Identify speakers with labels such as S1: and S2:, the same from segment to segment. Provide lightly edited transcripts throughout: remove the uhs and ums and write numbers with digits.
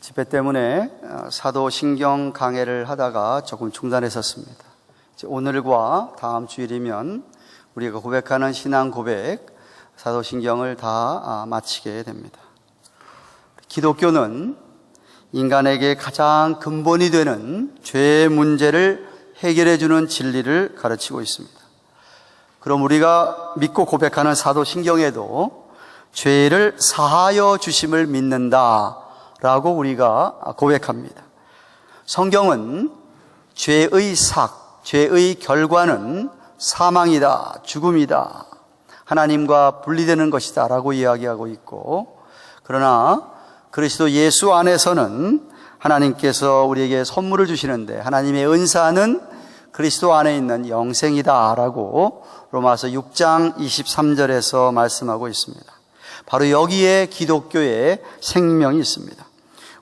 S1: 집회 때문에 사도신경 강해를 하다가 조금 중단했었습니다. 오늘과 다음 주일이면 우리가 고백하는 신앙 고백, 사도신경을 다 마치게 됩니다. 기독교는 인간에게 가장 근본이 되는 죄의 문제를 해결해 주는 진리를 가르치고 있습니다. 그럼 우리가 믿고 고백하는 사도신경에도 죄를 사하여 주심을 믿는다라고 우리가 고백합니다. 성경은 죄의 죄의 결과는 사망이다, 죽음이다, 하나님과 분리되는 것이다 라고 이야기하고 있고, 그러나 그리스도 예수 안에서는 하나님께서 우리에게 선물을 주시는데 하나님의 은사는 그리스도 안에 있는 영생이다 라고 로마서 6장 23절에서 말씀하고 있습니다. 바로 여기에 기독교의 생명이 있습니다.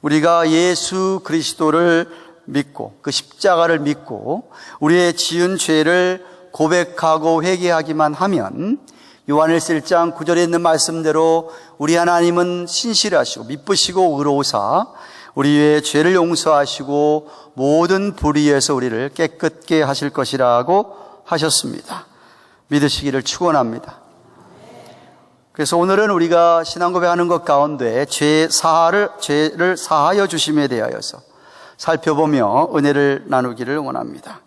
S1: 우리가 예수 그리스도를 믿고 그 십자가를 믿고 우리의 지은 죄를 고백하고 회개하기만 하면 요한일서 1장 9절에 있는 말씀대로 우리 하나님은 신실하시고 미쁘시고 의로우사 우리의 죄를 용서하시고 모든 불의에서 우리를 깨끗게 하실 것이라고 하셨습니다. 믿으시기를 축원합니다. 그래서 오늘은 우리가 신앙 고백하는 것 가운데 죄를 사하여 주심에 대하여서 살펴보며 은혜를 나누기를 원합니다.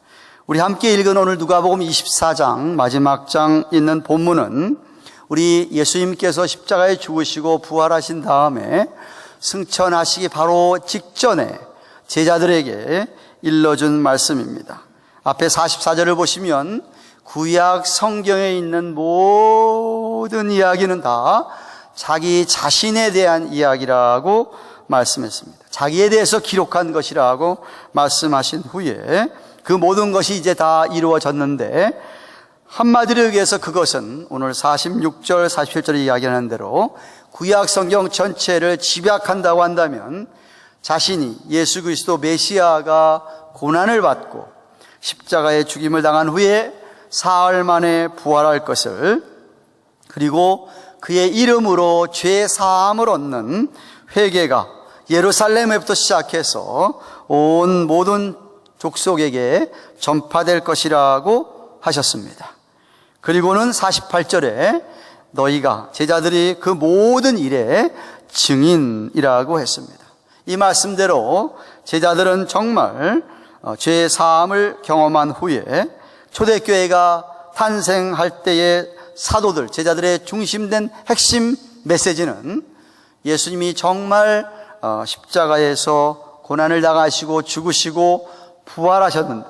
S1: 우리 함께 읽은 오늘 누가복음 24장 마지막 장 있는 본문은 우리 예수님께서 십자가에 죽으시고 부활하신 다음에 승천하시기 바로 직전에 제자들에게 일러준 말씀입니다. 앞에 44절을 보시면 구약 성경에 있는 모든 이야기는 다 자기 자신에 대한 이야기라고 말씀했습니다. 자기에 대해서 기록한 것이라고 말씀하신 후에 그 모든 것이 이제 다 이루어졌는데, 한마디로 얘기해서 그것은 오늘 46절, 47절에 이야기하는 대로 구약 성경 전체를 집약한다고 한다면 자신이 예수 그리스도 메시아가 고난을 받고 십자가에 죽임을 당한 후에 사흘 만에 부활할 것을, 그리고 그의 이름으로 죄 사함을 얻는 회개가 예루살렘에부터 시작해서 온 모든 족속에게 전파될 것이라고 하셨습니다. 그리고는 48절에 너희가 제자들이 그 모든 일의 증인이라고 했습니다. 이 말씀대로 제자들은 정말 죄 사함을 경험한 후에 초대교회가 탄생할 때의 사도들, 제자들의 중심된 핵심 메시지는 예수님이 정말 십자가에서 고난을 당하시고 죽으시고 부활하셨는데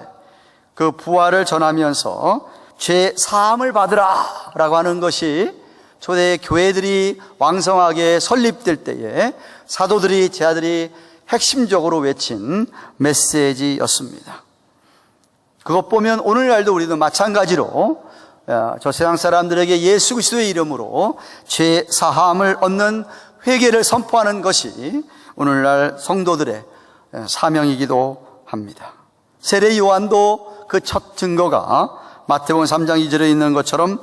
S1: 그 부활을 전하면서 죄 사함을 받으라 라고 하는 것이 초대 교회들이 왕성하게 설립될 때에 사도들이, 제자들이 핵심적으로 외친 메시지였습니다. 그것 보면 오늘날도 우리도 마찬가지로 저 세상 사람들에게 예수 그리스도의 이름으로 죄 사함을 얻는 회개를 선포하는 것이 오늘날 성도들의 사명이기도 합니다. 세례 요한도 그 첫 증거가 마태복음 3장 2절에 있는 것처럼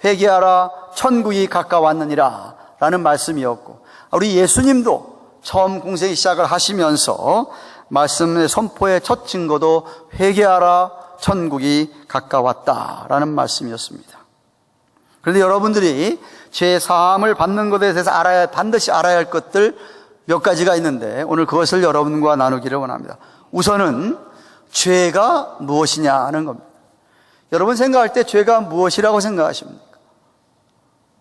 S1: 회개하라 천국이 가까웠느니라 라는 말씀이었고, 우리 예수님도 처음 공생 시작을 하시면서 말씀의 선포의 첫 증거도 회개하라 천국이 가까웠다라는 말씀이었습니다. 그런데 여러분들이 죄 사함을 받는 것에 대해서 반드시 알아야 할 것들 몇 가지가 있는데 오늘 그것을 여러분과 나누기를 원합니다. 우선은 죄가 무엇이냐 하는 겁니다. 여러분 생각할 때 죄가 무엇이라고 생각하십니까?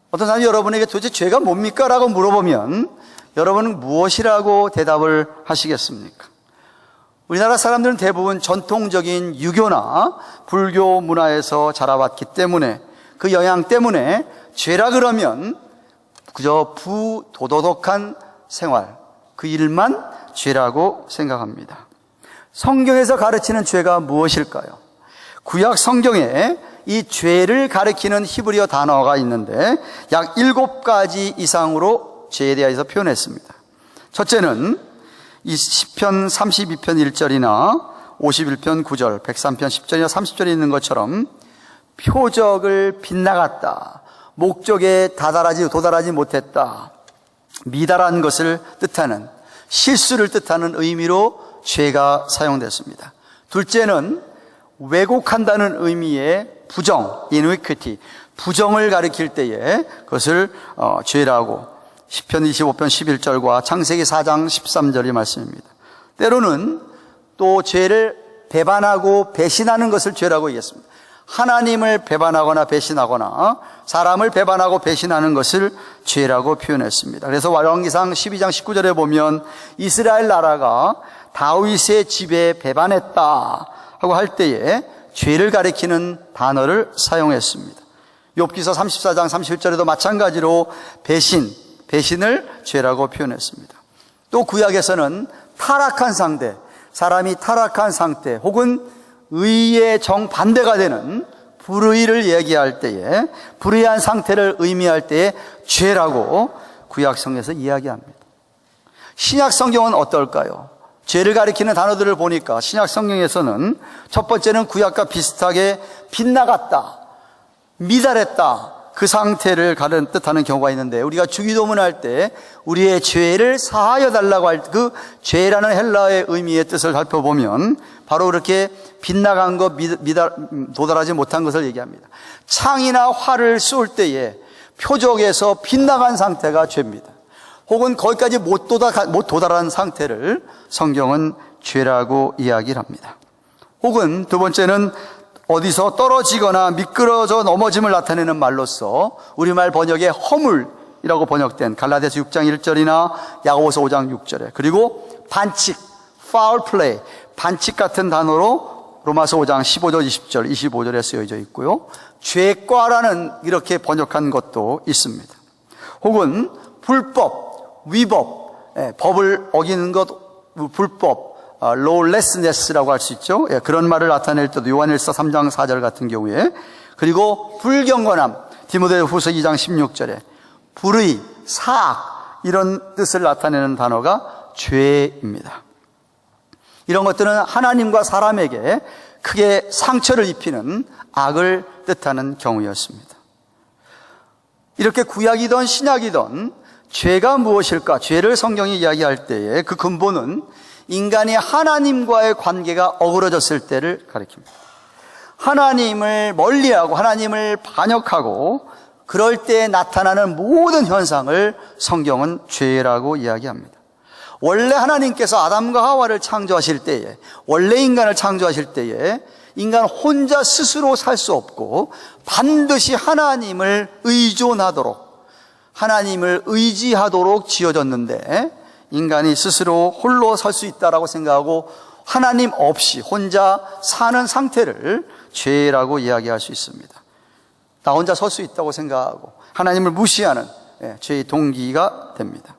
S1: 어떤 사람이 여러분에게 도대체 죄가 뭡니까? 라고 물어보면 여러분은 무엇이라고 대답을 하시겠습니까? 우리나라 사람들은 대부분 전통적인 유교나 불교 문화에서 자라왔기 때문에 그 영향 때문에 죄라 그러면 그저 부도덕한 생활, 그 일만 죄라고 생각합니다. 성경에서 가르치는 죄가 무엇일까요? 구약 성경에 이 죄를 가리키는 히브리어 단어가 있는데 약 7가지 이상으로 죄에 대해서 표현했습니다. 첫째는 이 시편 32편 1절이나 51편 9절, 103편 10절이나 30절에 있는 것처럼 표적을 빗나갔다, 목적에 도달하지 못했다, 미달한 것을 뜻하는 실수를 뜻하는 의미로 죄가 사용됐습니다. 둘째는 왜곡한다는 의미의 부정, iniquity, 부정을 가리킬 때에 그것을 죄라고 시편 25편 11절과 창세기 4장 13절의 말씀입니다. 때로는 또 죄를 배반하고 배신하는 것을 죄라고 얘기했습니다. 하나님을 배반하거나 배신하거나 사람을 배반하고 배신하는 것을 죄라고 표현했습니다. 그래서 열왕기상 12장 19절에 보면 이스라엘 나라가 다윗의 집에 배반했다 하고 할 때에 죄를 가리키는 단어를 사용했습니다. 욥기서 34장 31절에도 마찬가지로 배신을 죄라고 표현했습니다. 또 구약에서는 타락한 상태, 사람이 타락한 상태 혹은 의의 정반대가 되는 불의를 얘기할 때에, 불의한 상태를 의미할 때에 죄라고 구약성경에서 이야기합니다. 신약성경은 어떨까요? 죄를 가리키는 단어들을 보니까 신약성경에서는 첫 번째는 구약과 비슷하게 빗나갔다, 미달했다, 그 상태를 뜻하는 경우가 있는데, 우리가 주기도문 할 때 우리의 죄를 사하여 달라고 할 그 죄라는 헬라어의 의미의 뜻을 살펴보면 바로 그렇게 빗나간 것, 도달하지 못한 것을 얘기합니다. 창이나 활을 쏠 때에 표적에서 빗나간 상태가 죄입니다. 혹은 거기까지 못 도달한 상태를 성경은 죄라고 이야기를 합니다. 혹은 두 번째는 어디서 떨어지거나 미끄러져 넘어짐을 나타내는 말로서 우리말 번역에 허물이라고 번역된 갈라디아서 6장 1절이나 야고보서 5장 6절에, 그리고 반칙, foul play, 반칙 같은 단어로 로마서 5장 15절, 20절, 25절에 쓰여져 있고요. 죄과라는 이렇게 번역한 것도 있습니다. 혹은 불법, 위법, 법을 어기는 것, 불법, lawlessness라고 할 수 있죠. 그런 말을 나타낼 때도 요한일서 3장 4절 같은 경우에, 그리고 불경건함, 디모데후서 2장 16절에 불의, 사악 이런 뜻을 나타내는 단어가 죄입니다. 이런 것들은 하나님과 사람에게 크게 상처를 입히는 악을 뜻하는 경우였습니다. 이렇게 구약이든 신약이든 죄가 무엇일까? 죄를 성경이 이야기할 때에 그 근본은 인간이 하나님과의 관계가 어그러졌을 때를 가리킵니다. 하나님을 멀리하고 하나님을 반역하고 그럴 때 나타나는 모든 현상을 성경은 죄라고 이야기합니다. 원래 하나님께서 아담과 하와를 창조하실 때에, 원래 인간을 창조하실 때에 인간 혼자 스스로 살 수 없고 반드시 하나님을 의존하도록, 하나님을 의지하도록 지어졌는데, 인간이 스스로 홀로 설 수 있다라고 생각하고 하나님 없이 혼자 사는 상태를 죄라고 이야기할 수 있습니다. 나 혼자 설 수 있다고 생각하고 하나님을 무시하는 죄의 동기가 됩니다.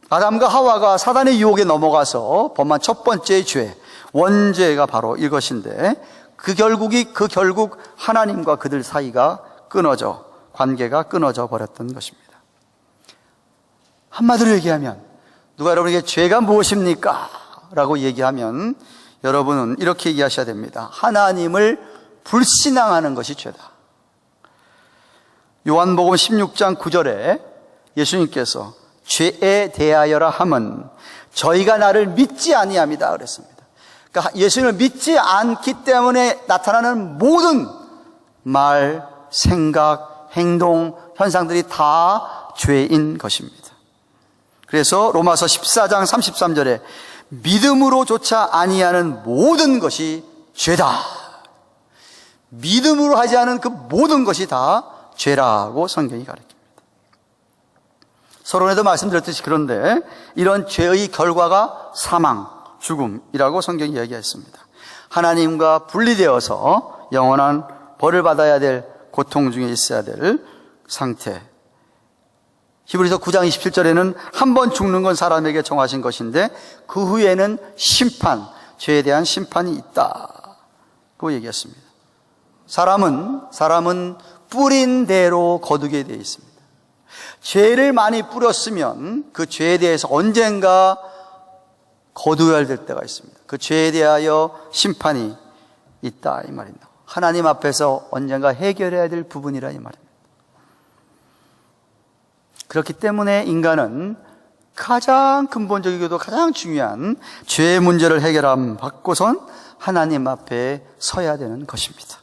S1: 아담과 하와가 사단의 유혹에 넘어가서 범한 첫 번째 죄, 원죄가 바로 이것인데, 그 결국 하나님과 그들 사이가 관계가 끊어져 버렸던 것입니다. 한마디로 얘기하면, 누가 여러분에게 죄가 무엇입니까? 라고 얘기하면 여러분은 이렇게 얘기하셔야 됩니다. 하나님을 불신앙하는 것이 죄다. 요한복음 16장 9절에 예수님께서 죄에 대하여라 함은 저희가 나를 믿지 아니함이다 그랬습니다. 그러니까 예수님을 믿지 않기 때문에 나타나는 모든 말, 생각, 행동, 현상들이 다 죄인 것입니다. 그래서 로마서 14장 33절에 믿음으로조차 아니하는 모든 것이 죄다. 믿음으로 하지 않은 그 모든 것이 다 죄라고 성경이 가르칩니다. 서론에도 말씀드렸듯이 그런데 이런 죄의 결과가 사망, 죽음이라고 성경이 이야기했습니다. 하나님과 분리되어서 영원한 벌을 받아야 될 고통 중에 있어야 될 상태. 히브리서 9장 27절에는 한 번 죽는 건 사람에게 정하신 것인데 그 후에는 심판, 죄에 대한 심판이 있다고 얘기했습니다. 사람은 뿌린 대로 거두게 되어 있습니다. 죄를 많이 뿌렸으면 그 죄에 대해서 언젠가 거두어야 될 때가 있습니다. 그 죄에 대하여 심판이 있다 이 말입니다. 하나님 앞에서 언젠가 해결해야 될 부분이라 이 말입니다. 그렇기 때문에 인간은 가장 근본적이고도 가장 중요한 죄의 문제를 해결함 받고선 하나님 앞에 서야 되는 것입니다.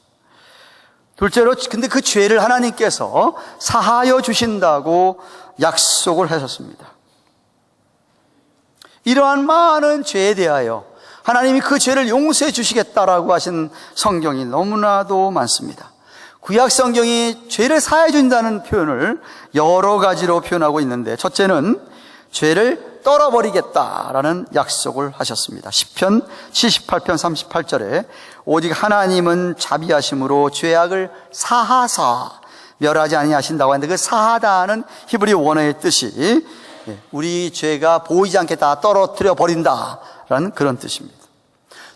S1: 둘째로, 근데 그 죄를 하나님께서 사하여 주신다고 약속을 하셨습니다. 이러한 많은 죄에 대하여 하나님이 그 죄를 용서해 주시겠다라고 하신 성경이 너무나도 많습니다. 구약 성경이 죄를 사해 준다는 표현을 여러 가지로 표현하고 있는데, 첫째는 죄를 떨어버리겠다라는 약속을 하셨습니다. 시편 78편 38절에 오직 하나님은 자비하심으로 죄악을 사하사 멸하지 아니하신다고 하는데, 그 사하다는 히브리 원어의 뜻이 우리 죄가 보이지 않게 다 떨어뜨려 버린다라는 그런 뜻입니다.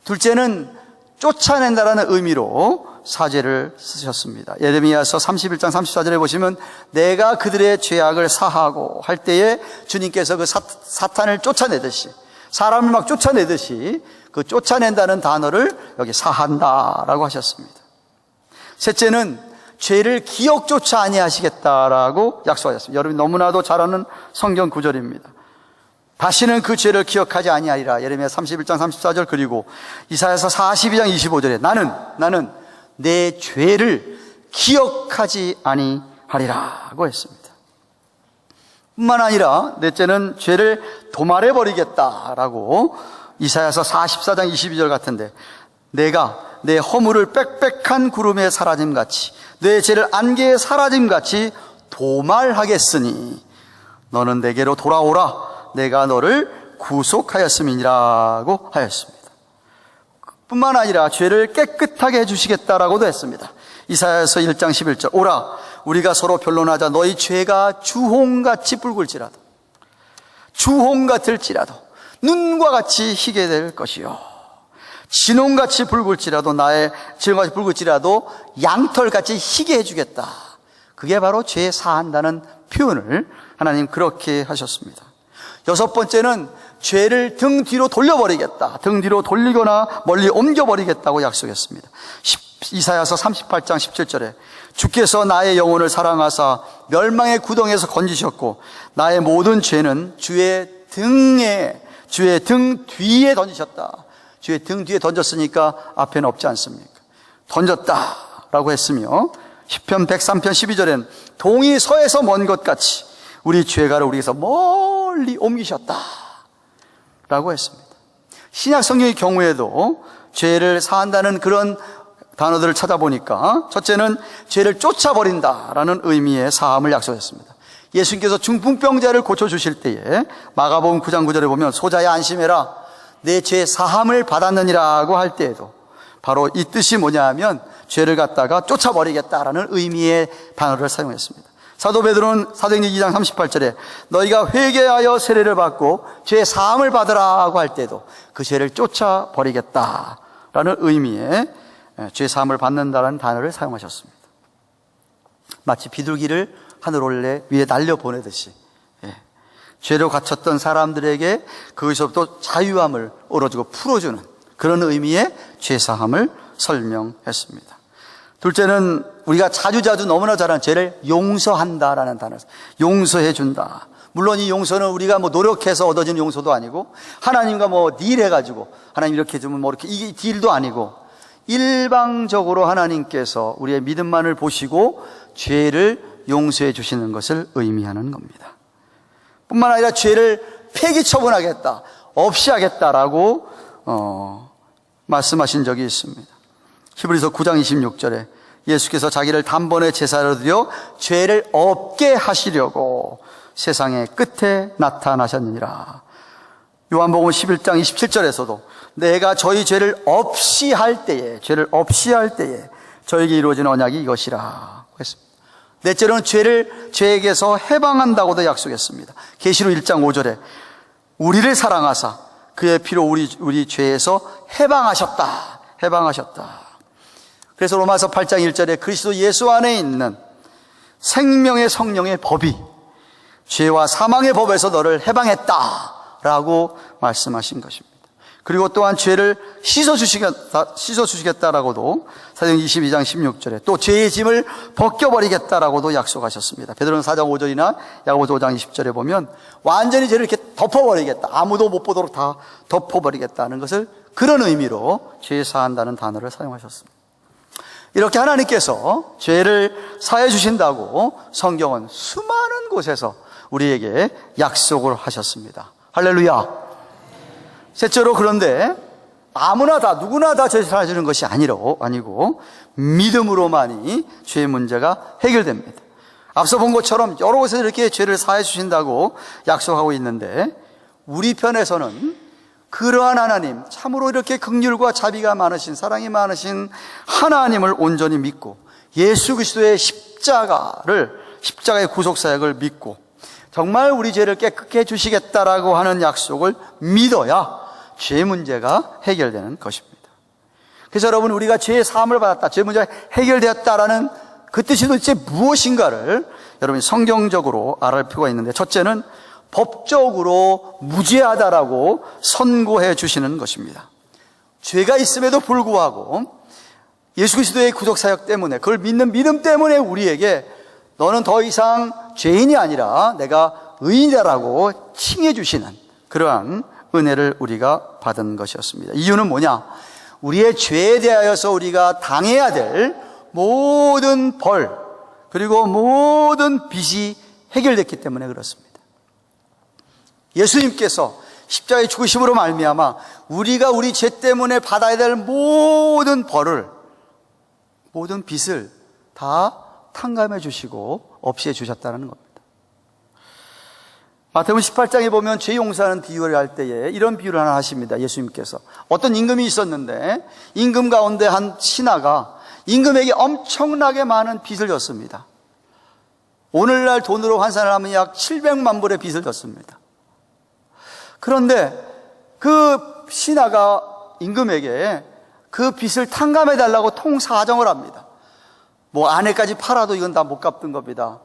S1: 둘째는 쫓아낸다라는 의미로 사죄를 쓰셨습니다. 예레미야서 31장 34절에 보시면 내가 그들의 죄악을 사하고 할 때에 주님께서 그 사탄을 쫓아내듯이, 사람을 막 쫓아내듯이 그 쫓아낸다는 단어를 여기 사한다라고 하셨습니다. 셋째는 죄를 기억조차 아니하시겠다라고 약속하셨습니다. 여러분이 너무나도 잘 아는 성경 구절입니다. 다시는 그 죄를 기억하지 아니하리라. 예레미야 31장 34절, 그리고 이사야서 42장 25절에 나는 내 죄를 기억하지 아니하리라고 했습니다. 뿐만 아니라 넷째는 죄를 도말해버리겠다라고 이사야서 44장 22절 같은데, 내가 내 허물을 빽빽한 구름에 사라짐같이 내 죄를 안개에 사라짐같이 도말하겠으니 너는 내게로 돌아오라. 내가 너를 구속하였음이니라고 하였습니다. 뿐만 아니라 죄를 깨끗하게 해주시겠다라고도 했습니다. 이사야서 1장 11절, 오라 우리가 서로 변론하자. 너희 죄가 주홍같이 붉을지라도, 주홍같을지라도 눈과 같이 희게 될 것이요 진홍같이 붉을지라도, 나의 진홍같이 붉을지라도 양털같이 희게 해주겠다. 그게 바로 죄 사한다는 표현을 하나님 그렇게 하셨습니다. 여섯 번째는 죄를 등 뒤로 돌려버리겠다, 등 뒤로 돌리거나 멀리 옮겨버리겠다고 약속했습니다. 이사야서 38장 17절에 주께서 나의 영혼을 사랑하사 멸망의 구덩이에서 건지셨고 나의 모든 죄는 주의 등 뒤에 던지셨다. 주의 등 뒤에 던졌으니까 앞에는 없지 않습니까? 던졌다라고 했으며, 시편 103편 12절엔 동이 서에서 먼 것 같이 우리 죄가를 우리에게서 멀리 옮기셨다 라고 했습니다. 신약 성경의 경우에도 죄를 사한다는 그런 단어들을 찾아보니까, 첫째는 죄를 쫓아버린다라는 의미의 사함을 약속했습니다. 예수님께서 중풍병자를 고쳐주실 때에 마가복음 9장 9절에 보면 소자야 안심해라 내 죄 사함을 받았느니라고 할 때에도 바로 이 뜻이 뭐냐 하면 죄를 갖다가 쫓아버리겠다라는 의미의 단어를 사용했습니다. 사도 베드로는 사도행전 2장 38절에 너희가 회개하여 세례를 받고 죄 사함을 받으라고 할 때도 그 죄를 쫓아버리겠다라는 의미의 죄 사함을 받는다라는 단어를 사용하셨습니다. 마치 비둘기를 하늘 올래 위에 날려보내듯이 죄로 갇혔던 사람들에게 거기서부터 자유함을 얻어주고 풀어주는 그런 의미의 죄 사함을 설명했습니다. 둘째는 우리가 자주자주 너무나 잘하는 죄를 용서한다라는 단어, 용서해준다. 물론 이 용서는 우리가 노력해서 얻어지는 용서도 아니고, 하나님과 딜해가지고 하나님 이렇게 해주면 이렇게 이게 딜도 아니고, 일방적으로 하나님께서 우리의 믿음만을 보시고 죄를 용서해 주시는 것을 의미하는 겁니다. 뿐만 아니라 죄를 폐기 처분하겠다, 없이 하겠다라고 말씀하신 적이 있습니다. 히브리서 9장 26절에 예수께서 자기를 단번에 제사로 드려 죄를 없게 하시려고 세상의 끝에 나타나셨느니라. 요한복음 11장 27절에서도 내가 저희 죄를 없이 할 때에 저에게 이루어진 언약이 이것이라 했습니다. 넷째로는 죄에게서 해방한다고도 약속했습니다. 계시록 1장 5절에 우리를 사랑하사 그의 피로 우리 죄에서 해방하셨다. 그래서 로마서 8장 1절에 그리스도 예수 안에 있는 생명의 성령의 법이 죄와 사망의 법에서 너를 해방했다라고 말씀하신 것입니다. 그리고 또한 죄를 씻어주시겠다라고도 사도행 22장 16절에 또 죄의 짐을 벗겨버리겠다라고도 약속하셨습니다. 베드로는 4장 5절이나 야고보서 5장 20절에 보면 완전히 죄를 이렇게 덮어버리겠다, 아무도 못 보도록 다 덮어버리겠다는 것을 그런 의미로 죄 사한다는 단어를 사용하셨습니다. 이렇게 하나님께서 죄를 사해 주신다고 성경은 수많은 곳에서 우리에게 약속을 하셨습니다. 할렐루야. 셋째로, 그런데 아무나 다, 누구나 다 죄를 사해 주는 것이 아니고 믿음으로만이 죄의 문제가 해결됩니다. 앞서 본 것처럼 여러 곳에서 이렇게 죄를 사해 주신다고 약속하고 있는데, 우리 편에서는 그러한 하나님, 참으로 이렇게 긍휼과 자비가 많으신, 사랑이 많으신 하나님을 온전히 믿고 예수 그리스도의 십자가의 구속사역을 믿고 정말 우리 죄를 깨끗게 해주시겠다라고 하는 약속을 믿어야 죄 문제가 해결되는 것입니다. 그래서 여러분, 우리가 죄의 사함을 받았다, 죄 문제가 해결되었다라는 그 뜻이 도대체 무엇인가를 여러분이 성경적으로 알아볼 필요가 있는데, 첫째는 법적으로 무죄하다라고 선고해 주시는 것입니다. 죄가 있음에도 불구하고 예수 그리스도의 구속사역 때문에, 그걸 믿는 믿음 때문에 우리에게 너는 더 이상 죄인이 아니라 내가 의인이다라고 칭해 주시는 그러한 은혜를 우리가 받은 것이었습니다. 이유는 뭐냐? 우리의 죄에 대하여서 우리가 당해야 될 모든 벌, 그리고 모든 빚이 해결됐기 때문에 그렇습니다. 예수님께서 십자가의 죽으심으로 말미암아 우리가 우리 죄 때문에 받아야 될 모든 벌을, 모든 빚을 다 탕감해 주시고 없애 주셨다는 겁니다. 마태복음 18장에 보면 죄 용서하는 비유를 할 때에 이런 비유를 하나 하십니다. 예수님께서 어떤 임금이 있었는데 임금 가운데 한 신하가 임금에게 엄청나게 많은 빚을 졌습니다. 오늘날 돈으로 환산을 하면 약 700만 불의 빚을 졌습니다. 그런데 그 신하가 임금에게 그 빚을 탕감해 달라고 통사정을 합니다. 뭐 아내까지 팔아도 이건 다 못 갚던 겁니다.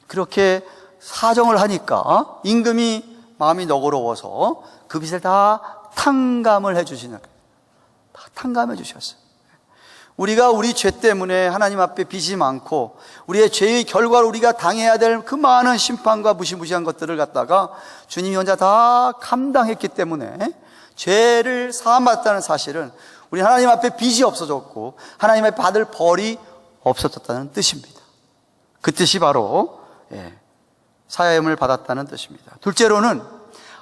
S1: 그렇게 사정을 하니까 임금이 마음이 너그러워서 그 빚을 다 탕감을 해주시는 거예요. 다 탕감해 주셨어요. 우리가 우리 죄 때문에 하나님 앞에 빚이 많고 우리의 죄의 결과로 우리가 당해야 될 그 많은 심판과 무시무시한 것들을 갖다가 주님이 혼자 다 감당했기 때문에 죄를 사함받았다는 사실은 우리 하나님 앞에 빚이 없어졌고 하나님 앞에 받을 벌이 없어졌다는 뜻입니다. 그 뜻이 바로 사함을 받았다는 뜻입니다. 둘째로는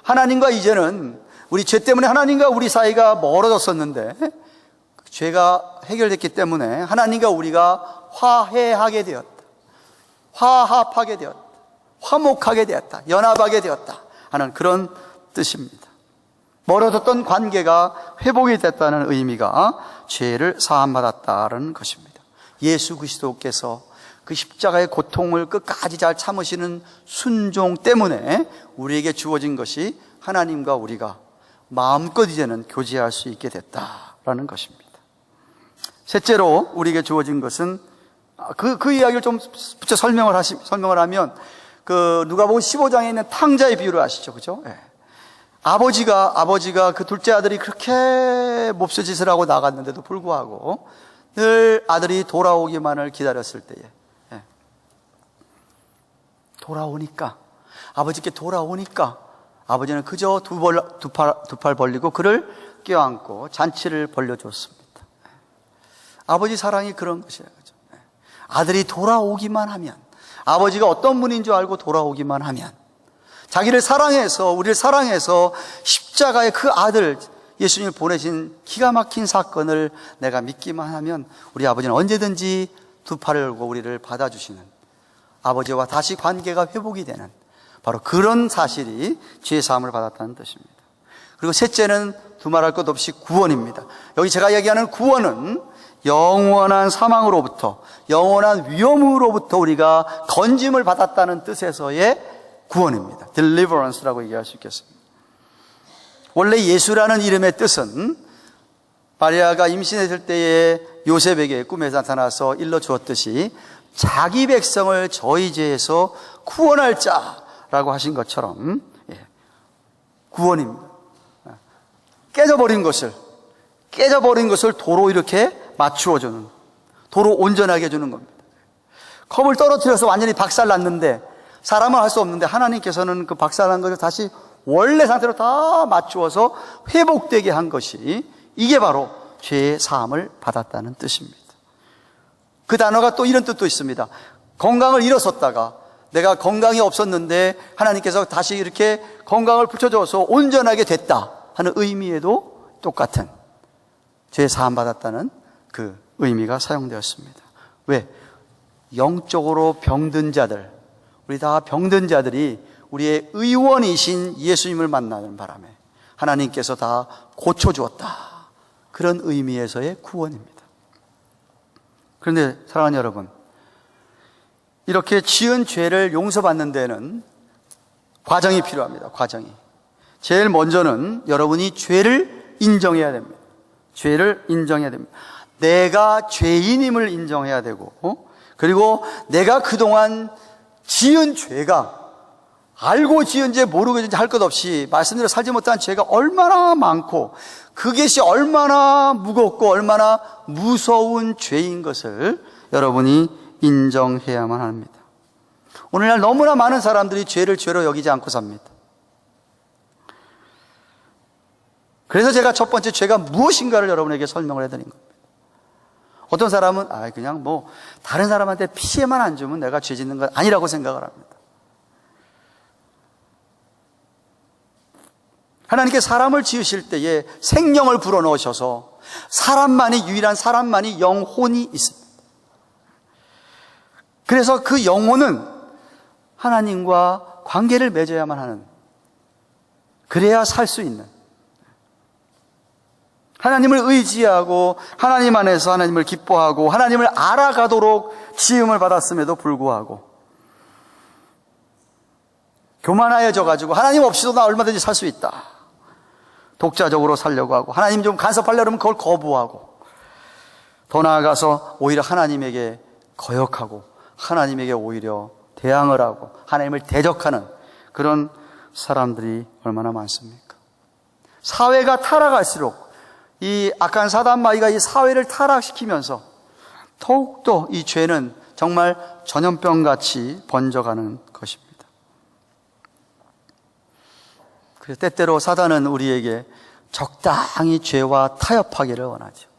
S1: 하나님과 이제는 우리 죄 때문에 하나님과 우리 사이가 멀어졌었는데 죄가 해결됐기 때문에 하나님과 우리가 화해하게 되었다, 화합하게 되었다, 화목하게 되었다, 연합하게 되었다 하는 그런 뜻입니다. 멀어졌던 관계가 회복이 됐다는 의미가 죄를 사함받았다는 것입니다. 예수 그리스도께서 그 십자가의 고통을 끝까지 잘 참으시는 순종 때문에 우리에게 주어진 것이 하나님과 우리가 마음껏 이제는 교제할 수 있게 됐다라는 것입니다. 셋째로 우리에게 주어진 것은 그 이야기를 좀 붙여 설명을 하면 그 누가복음 15장에 있는 탕자의 비유를 아시죠, 그죠? 아버지가 그 둘째 아들이 그렇게 몹쓸 짓을 하고 나갔는데도 불구하고 늘 아들이 돌아오기만을 기다렸을 때에 아버지께 돌아오니까 아버지는 그저 두 팔 벌리고 그를 껴안고 잔치를 벌려줬습니다. 아버지 사랑이 그런 것이에요. 아들이 돌아오기만 하면, 아버지가 어떤 분인 줄 알고 돌아오기만 하면, 자기를 사랑해서, 우리를 사랑해서 십자가의 그 아들 예수님을 보내신 기가 막힌 사건을 내가 믿기만 하면 우리 아버지는 언제든지 두 팔을 열고 우리를 받아주시는, 아버지와 다시 관계가 회복이 되는 바로 그런 사실이 죄 사함을 받았다는 뜻입니다. 그리고 셋째는 두말할 것 없이 구원입니다. 여기 제가 얘기하는 구원은 영원한 사망으로부터, 영원한 위험으로부터 우리가 건짐을 받았다는 뜻에서의 구원입니다. deliverance라고 얘기할 수 있겠습니다. 원래 예수라는 이름의 뜻은 마리아가 임신했을 때에 요셉에게 꿈에 나타나서 일러주었듯이 자기 백성을 저희 죄에서 구원할 자라고 하신 것처럼 구원입니다. 깨져버린 것을 도로 이렇게 맞추어주는, 도로 온전하게 해주는 겁니다. 컵을 떨어뜨려서 완전히 박살났는데, 사람은 할 수 없는데 하나님께서는 그 박살난 것을 다시 원래 상태로 다 맞추어서 회복되게 한 것이, 이게 바로 죄의 사함을 받았다는 뜻입니다. 그 단어가 또 이런 뜻도 있습니다. 건강을 잃었었다가 내가 건강이 없었는데 하나님께서 다시 이렇게 건강을 붙여줘서 온전하게 됐다 하는 의미에도 똑같은 죄 사함 받았다는 그 의미가 사용되었습니다. 왜? 영적으로 병든 자들, 우리 다 병든 자들이 우리의 의원이신 예수님을 만나는 바람에 하나님께서 다 고쳐주었다, 그런 의미에서의 구원입니다. 그런데 사랑하는 여러분, 이렇게 지은 죄를 용서받는 데는 과정이 필요합니다. 과정이. 제일 먼저는 여러분이 죄를 인정해야 됩니다. 죄를 인정해야 됩니다. 내가 죄인임을 인정해야 되고, 그리고 내가 그동안 지은 죄가, 알고 지은지 모르고 지은지 할 것 없이 말씀대로 살지 못한 죄가 얼마나 많고 그것이 얼마나 무겁고 얼마나 무서운 죄인 것을 여러분이 인정해야만 합니다. 오늘날 너무나 많은 사람들이 죄를 죄로 여기지 않고 삽니다. 그래서 제가 첫 번째 죄가 무엇인가를 여러분에게 설명을 해드린 겁니다. 어떤 사람은 그냥 다른 사람한테 피해만 안 주면 내가 죄 짓는 건 아니라고 생각을 합니다. 하나님께 사람을 지으실 때에 생명을 불어넣으셔서 유일한 사람만이 영혼이 있습니다. 그래서 그 영혼은 하나님과 관계를 맺어야만 하는, 그래야 살 수 있는, 하나님을 의지하고 하나님 안에서 하나님을 기뻐하고 하나님을 알아가도록 지음을 받았음에도 불구하고 교만하여져 가지고 하나님 없이도 나 얼마든지 살 수 있다, 독자적으로 살려고 하고 하나님 좀 간섭하려고 하면 그걸 거부하고, 더 나아가서 오히려 하나님에게 거역하고 하나님에게 오히려 대항을 하고 하나님을 대적하는 그런 사람들이 얼마나 많습니까? 사회가 타락할수록 이 악한 사단마귀가 이 사회를 타락시키면서 더욱더 이 죄는 정말 전염병같이 번져가는 것입니다. 그래서 때때로 사단은 우리에게 적당히 죄와 타협하기를 원하죠.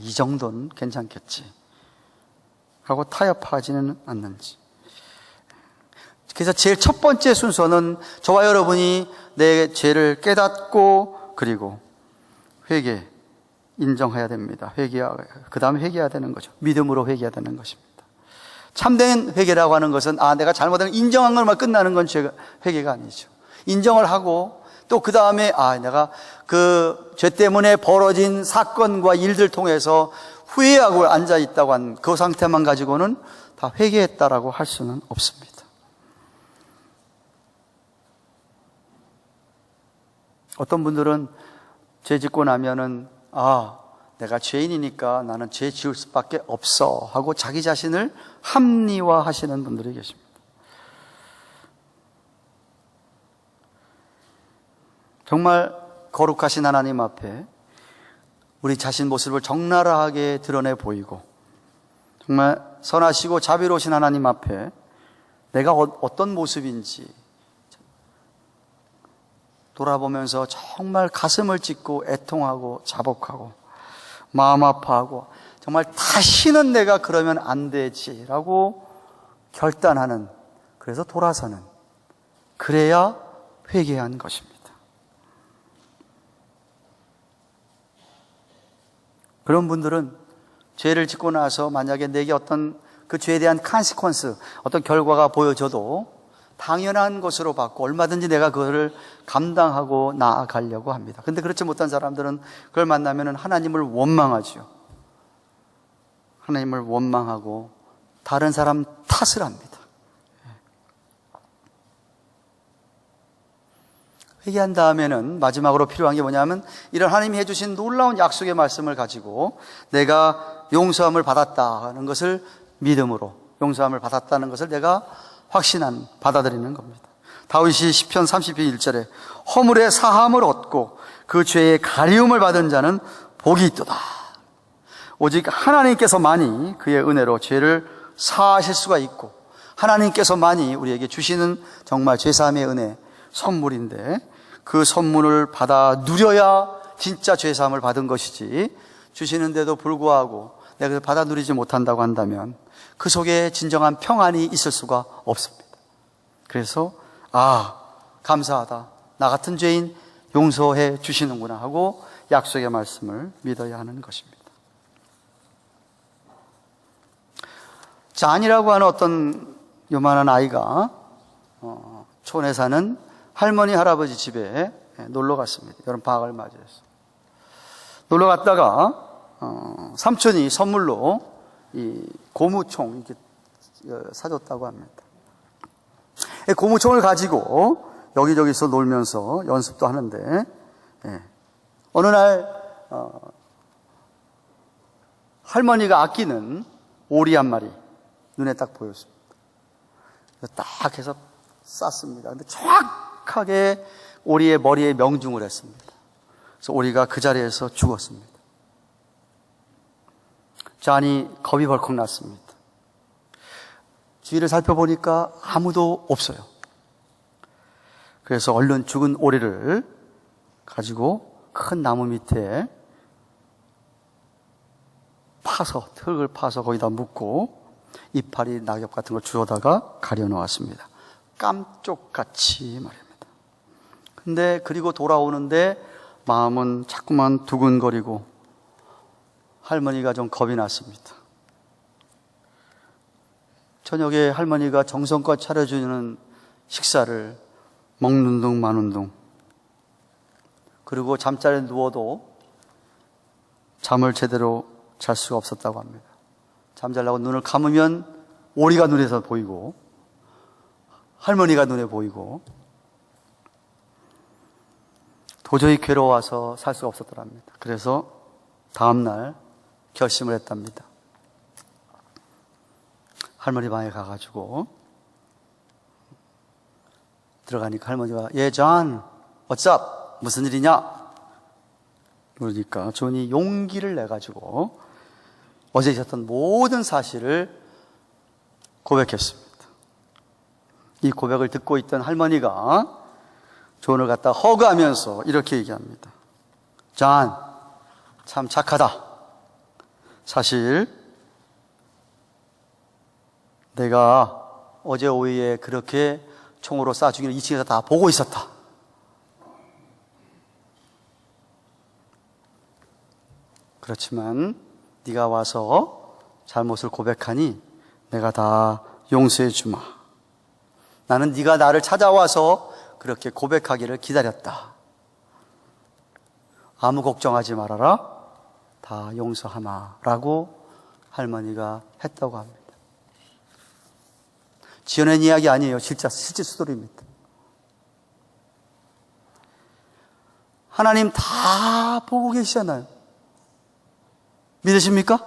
S1: 이 정도는 괜찮겠지 하고 타협하지는 않는지. 그래서 제일 첫 번째 순서는 저와 여러분이 내 죄를 깨닫고 그리고 인정해야 됩니다. 그 다음에 회개해야 되는 거죠. 믿음으로 회개해야 되는 것입니다. 참된 회개라고 하는 것은 내가 잘못한 걸 인정한 것만 끝나는 건 회개가 아니죠. 인정을 하고 또 그 다음에 내가 그 죄 때문에 벌어진 사건과 일들 통해서 후회하고 앉아있다고 한 그 상태만 가지고는 다 회개했다라고 할 수는 없습니다. 어떤 분들은 죄 짓고 나면은 내가 죄인이니까 나는 죄 지을 수밖에 없어 하고 자기 자신을 합리화하시는 분들이 계십니다. 정말 거룩하신 하나님 앞에 우리 자신 모습을 적나라하게 드러내 보이고 정말 선하시고 자비로우신 하나님 앞에 내가 어떤 모습인지 돌아보면서 정말 가슴을 찢고 애통하고 자복하고 마음 아파하고 정말 다시는 내가 그러면 안 되지라고 결단하는, 그래서 돌아서는, 그래야 회개한 것입니다. 그런 분들은 죄를 짓고 나서 만약에 내게 어떤 그 죄에 대한 컨시퀀스, 어떤 결과가 보여져도 당연한 것으로 받고 얼마든지 내가 그거를 감당하고 나아가려고 합니다. 그런데 그렇지 못한 사람들은 그걸 만나면 하나님을 원망하죠. 하나님을 원망하고 다른 사람 탓을 합니다. 회개한 다음에는 마지막으로 필요한 게 뭐냐면 이런 하나님이 해주신 놀라운 약속의 말씀을 가지고 내가 용서함을 받았다는 것을 믿음으로, 용서함을 받았다는 것을 내가 받아들이는 겁니다. 다윗이 시편 30편 1절에 허물의 사함을 얻고 그 죄의 가리움을 받은 자는 복이 있도다. 오직 하나님께서만이 그의 은혜로 죄를 사하실 수가 있고, 하나님께서만이 우리에게 주시는 정말 죄사함의 은혜, 선물인데, 그 선물을 받아 누려야 진짜 죄사함을 받은 것이지, 주시는데도 불구하고 내가 받아 누리지 못한다고 한다면 그 속에 진정한 평안이 있을 수가 없습니다. 그래서 감사하다, 나 같은 죄인 용서해 주시는구나 하고 약속의 말씀을 믿어야 하는 것입니다. 잔이라고 하는 어떤 요만한 아이가 촌에 사는 할머니 할아버지 집에 놀러 갔습니다. 여름방학을 맞이해서 놀러 갔다가 삼촌이 선물로 이 고무총 이렇게 사줬다고 합니다. 고무총을 가지고 여기저기서 놀면서 연습도 하는데, 어느 날 할머니가 아끼는 오리 한 마리 눈에 딱 보였습니다. 딱 해서 쐈습니다. 근데 정확하게 오리의 머리에 명중을 했습니다. 그래서 오리가 그 자리에서 죽었습니다. 잔이 겁이 벌컥 났습니다. 주위를 살펴보니까 아무도 없어요. 그래서 얼른 죽은 오리를 가지고 큰 나무 밑에 흙을 파서 거기다 묻고 이파리, 낙엽 같은 걸 주워다가 가려 놓았습니다. 깜쪽같이 말입니다. 근데 그리고 돌아오는데 마음은 자꾸만 두근거리고 할머니가 좀 겁이 났습니다. 저녁에 할머니가 정성껏 차려주는 식사를 먹는 둥 마는 둥, 그리고 잠자리에 누워도 잠을 제대로 잘 수가 없었다고 합니다. 잠자려고 눈을 감으면 오리가 눈에서 보이고 할머니가 눈에 보이고 도저히 괴로워서 살 수가 없었더랍니다. 그래서 다음날 결심을 했답니다. 할머니 방에 가가지고 들어가니까 할머니가 존, what's up? 무슨 일이냐? 그러니까 존이 용기를 내가지고 어제 있었던 모든 사실을 고백했습니다. 이 고백을 듣고 있던 할머니가 존을 갖다 허그하면서 이렇게 얘기합니다. 존, 참 착하다. 사실 내가 어제 오후에 그렇게 총으로 쏴 죽이는 2층에서 다 보고 있었다. 그렇지만 네가 와서 잘못을 고백하니 내가 다 용서해 주마. 나는 네가 나를 찾아와서 그렇게 고백하기를 기다렸다. 아무 걱정하지 말아라. 다 용서하마. 라고 할머니가 했다고 합니다. 지어낸 이야기 아니에요. 실제 스토리입니다. 하나님 다 보고 계시잖아요. 믿으십니까?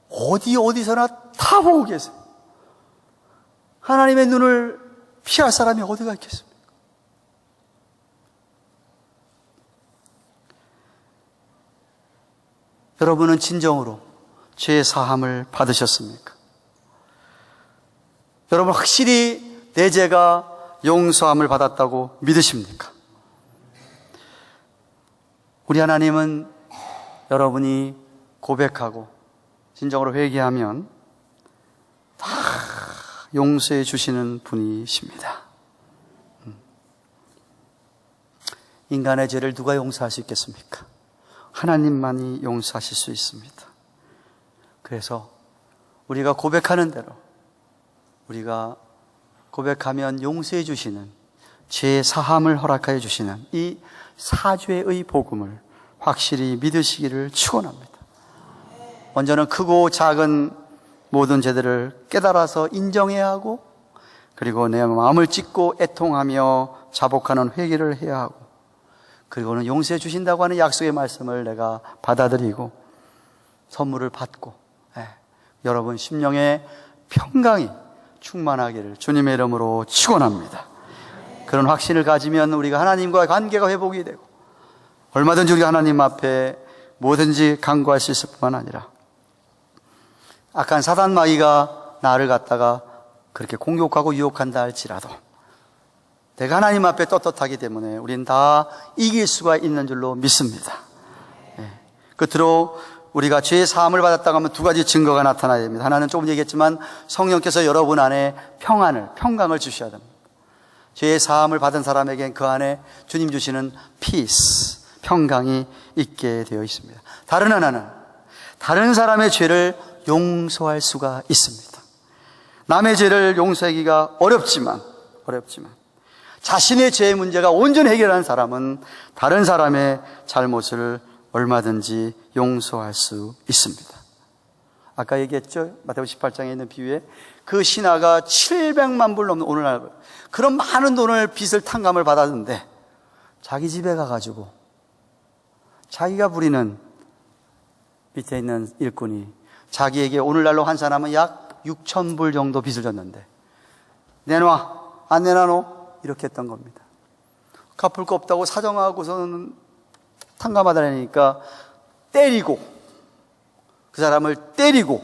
S1: 어디서나 다 보고 계세요. 하나님의 눈을 피할 사람이 어디가 있겠습니까? 여러분은 진정으로 죄 사함을 받으셨습니까? 여러분 확실히 내 죄가 용서함을 받았다고 믿으십니까? 우리 하나님은 여러분이 고백하고 진정으로 회개하면 다 용서해 주시는 분이십니다. 인간의 죄를 누가 용서할 수 있겠습니까? 하나님만이 용서하실 수 있습니다. 그래서 우리가 고백하는 대로, 우리가 고백하면 용서해 주시는, 죄 사함을 허락하여 주시는 이 사죄의 복음을 확실히 믿으시기를 축원합니다. 먼저는 크고 작은 모든 죄들을 깨달아서 인정해야 하고, 그리고 내 마음을 찢고 애통하며 자복하는 회개를 해야 하고, 그리고는 용서해 주신다고 하는 약속의 말씀을 내가 받아들이고 선물을 받고, 여러분 심령의 평강이 충만하기를 주님의 이름으로 축원합니다. 그런 확신을 가지면 우리가 하나님과의 관계가 회복이 되고 얼마든지 우리가 하나님 앞에 뭐든지 간구할 수 있을 뿐만 아니라 악한 사단 마귀가 나를 갖다가 그렇게 공격하고 유혹한다 할지라도 내가 하나님 앞에 떳떳하기 때문에 우리는 다 이길 수가 있는 줄로 믿습니다. 끝으로 우리가 죄의 사함을 받았다고 하면 두 가지 증거가 나타나야 됩니다. 하나는 조금 얘기했지만 성령께서 여러분 안에 평강을 주셔야 됩니다. 죄의 사함을 받은 사람에겐 그 안에 주님 주시는 peace, 평강이 있게 되어 있습니다. 다른 하나는 다른 사람의 죄를 용서할 수가 있습니다. 남의 죄를 용서하기가 어렵지만 자신의 죄의 문제가 온전히 해결한 사람은 다른 사람의 잘못을 얼마든지 용서할 수 있습니다. 아까 얘기했죠? 마태복음 18장에 있는 비유에 그 신하가 700만 불 넘는 오늘날 그런 많은 돈을 빚을 탕감을 받았는데 자기 집에 가가지고 자기가 부리는 밑에 있는 일꾼이 자기에게 오늘날로 환산하면 약 6,000불 정도 빚을 졌는데 내놔 안 내놔노 이렇게 했던 겁니다. 갚을 거 없다고 사정하고서는 탕감하다니까 때리고 그 사람을 때리고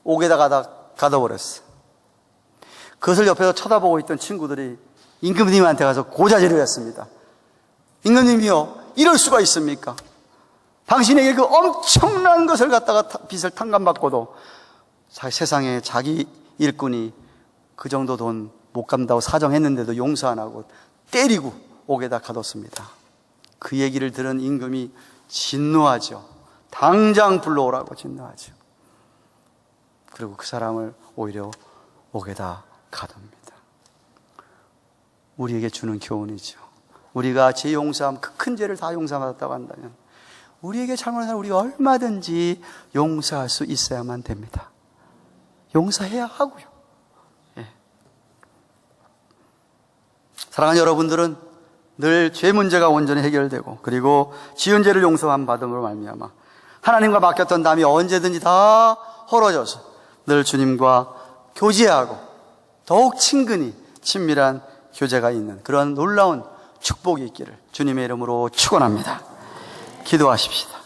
S1: 옥에다 가둬버렸어. 그것을 옆에서 쳐다보고 있던 친구들이 임금님한테 가서 고자질을 했습니다. 임금님이요, 이럴 수가 있습니까? 당신에게 그 엄청난 것을 갖다가 빚을 탕감받고도 세상에 자기 일꾼이 그 정도 돈 못 갚는다고 사정했는데도 용서 안 하고 때리고 옥에다 가뒀습니다. 그 얘기를 들은 임금이 진노하죠. 당장 불러오라고 진노하죠. 그리고 그 사람을 오히려 옥에다 가둡니다. 우리에게 주는 교훈이죠. 우리가 죄 용서함, 그 큰 죄를 다 용서받았다고 한다면 우리에게 잘못한 사람 우리가 얼마든지 용서할 수 있어야만 됩니다. 용서해야 하고요. 예. 사랑하는 여러분들은 늘 죄 문제가 온전히 해결되고 그리고 지은 죄를 용서함 받음으로 말미암아 하나님과 맡겼던 담이 언제든지 다 헐어져서 늘 주님과 교제하고 더욱 친근히 친밀한 교제가 있는 그런 놀라운 축복이 있기를 주님의 이름으로 축원합니다. 기도하십시다.